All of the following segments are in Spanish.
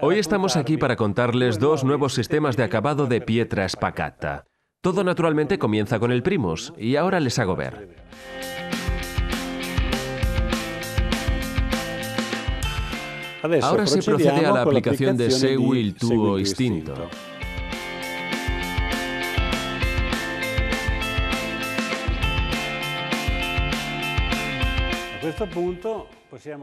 Hoy estamos aquí para contarles dos nuevos sistemas de acabado de pietra spacata. Todo naturalmente comienza con el primus, y ahora les hago ver. Ahora se procede a la aplicación de Segui il tuo istinto.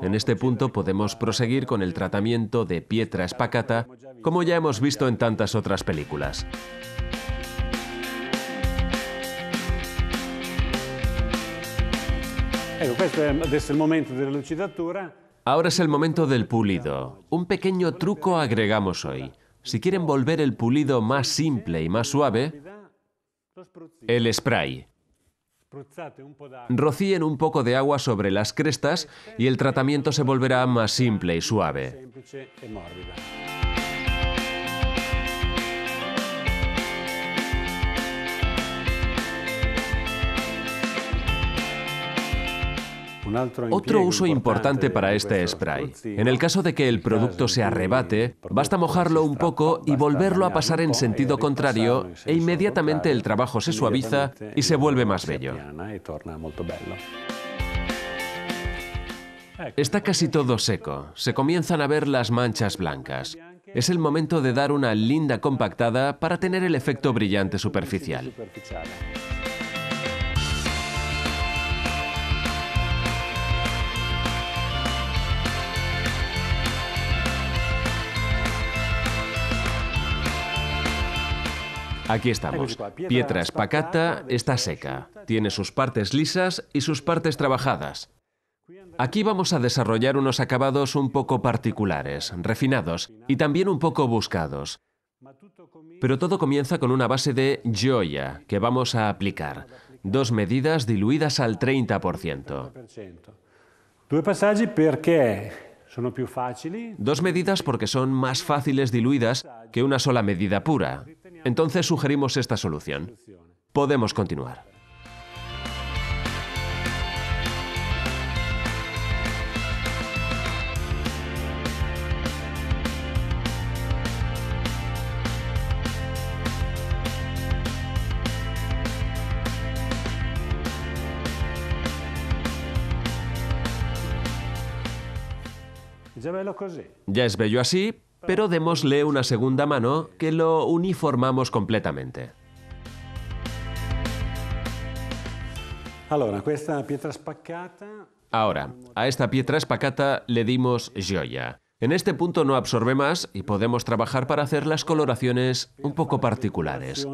En este punto podemos proseguir con el tratamiento de pietra spacata, como ya hemos visto en tantas otras películas. Ahora es el momento del pulido. Un pequeño truco agregamos hoy. Si quieren volver el pulido más simple y más suave, el spray. Rocíen un poco de agua sobre las crestas y el tratamiento se volverá más simple y suave. Otro uso importante para este spray. En el caso de que el producto se arrebate, basta mojarlo un poco y volverlo a pasar en sentido contrario e inmediatamente el trabajo se suaviza y se vuelve más bello. Está casi todo seco. Se comienzan a ver las manchas blancas. Es el momento de dar una linda compactada para tener el efecto brillante superficial. Aquí estamos. Pietra spacata está seca. Tiene sus partes lisas y sus partes trabajadas. Aquí vamos a desarrollar unos acabados un poco particulares, refinados y también un poco buscados. Pero todo comienza con una base de gioia que vamos a aplicar. 2 medidas diluidas al 30%. 2 medidas porque son más fáciles diluidas que una sola medida pura. Entonces sugerimos esta solución. Podemos continuar. Ya es bello así, pero démosle una segunda mano que lo uniformamos completamente. Ahora, a esta pietra spacata le dimos gioia. En este punto no absorbe más y podemos trabajar para hacer las coloraciones un poco particulares.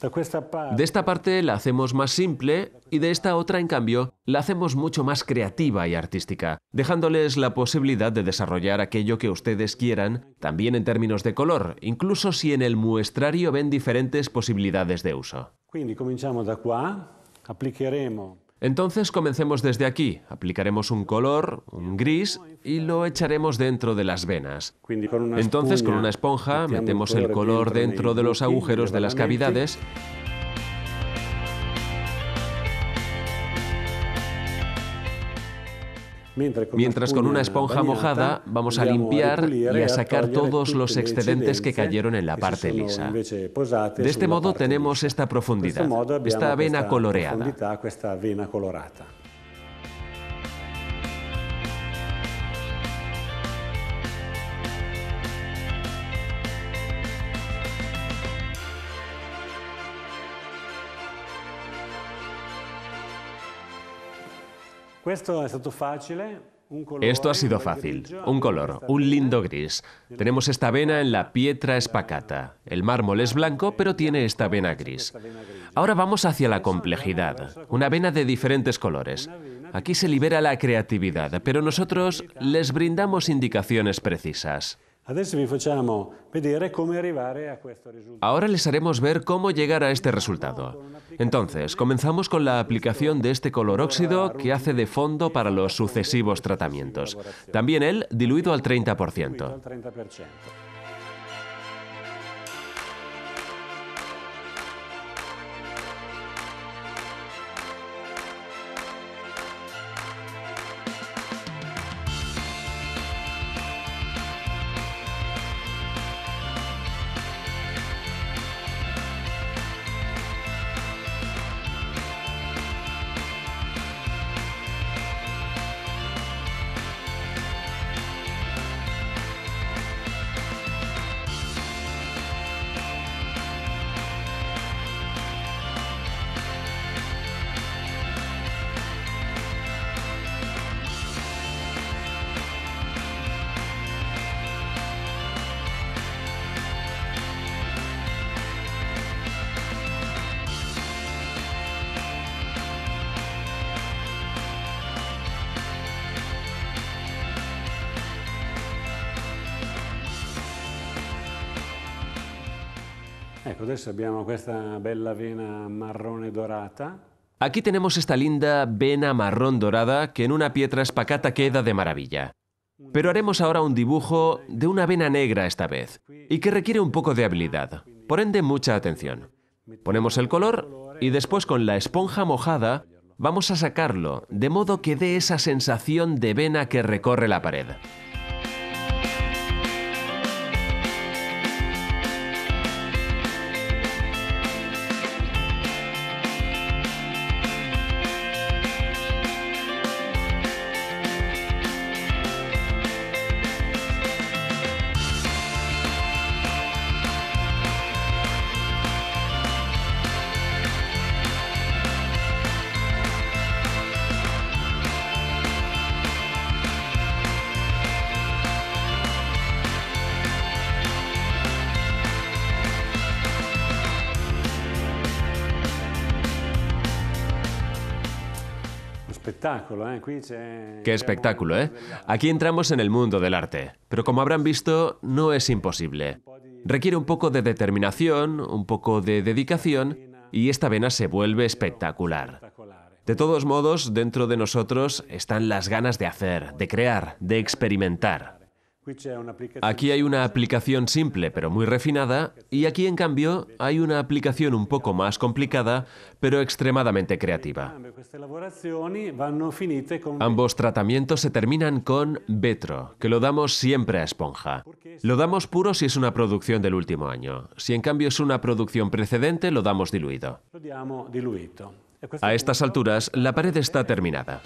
De esta parte la hacemos más simple y de esta otra, en cambio, la hacemos mucho más creativa y artística, dejándoles la posibilidad de desarrollar aquello que ustedes quieran, también en términos de color, incluso si en el muestrario ven diferentes posibilidades de uso. Entonces comencemos desde aquí. Aplicaremos un color, un gris, y lo echaremos dentro de las venas. Entonces con una esponja metemos el color dentro de los agujeros de las cavidades. Mientras con una esponja mojada vamos a limpiar y a sacar todos los excedentes que cayeron en la parte lisa. De este modo tenemos esta profundidad, esta vena coloreada. Esto ha sido fácil. Un color, un lindo gris. Tenemos esta vena en la pietra spacata. El mármol es blanco, pero tiene esta vena gris. Ahora vamos hacia la complejidad. Una vena de diferentes colores. Aquí se libera la creatividad, pero nosotros les brindamos indicaciones precisas. Ahora les haremos ver cómo llegar a este resultado. Entonces, comenzamos con la aplicación de este color óxido que hace de fondo para los sucesivos tratamientos. También él diluido al 30%. Ecco, adesso abbiamo questa bella vena marrone dorata. Aquí tenemos esta linda vena marrón dorada que en una pietra espacata queda de maravilla. Pero haremos ahora un dibujo de una vena negra esta vez, y que requiere un poco de habilidad, por ende mucha atención. Ponemos el color y después con la esponja mojada vamos a sacarlo, de modo que dé esa sensación de vena que recorre la pared. Qué espectáculo, ¿eh? Aquí entramos en el mundo del arte, pero como habrán visto, no es imposible. Requiere un poco de determinación, un poco de dedicación, y esta vena se vuelve espectacular. De todos modos, dentro de nosotros están las ganas de hacer, de crear, de experimentar. Aquí hay una aplicación simple pero muy refinada, y aquí en cambio hay una aplicación un poco más complicada pero extremadamente creativa. Ambos tratamientos se terminan con vetro, que lo damos siempre a esponja. Lo damos puro si es una producción del último año. Si en cambio es una producción precedente, lo damos diluido. A estas alturas, la pared está terminada.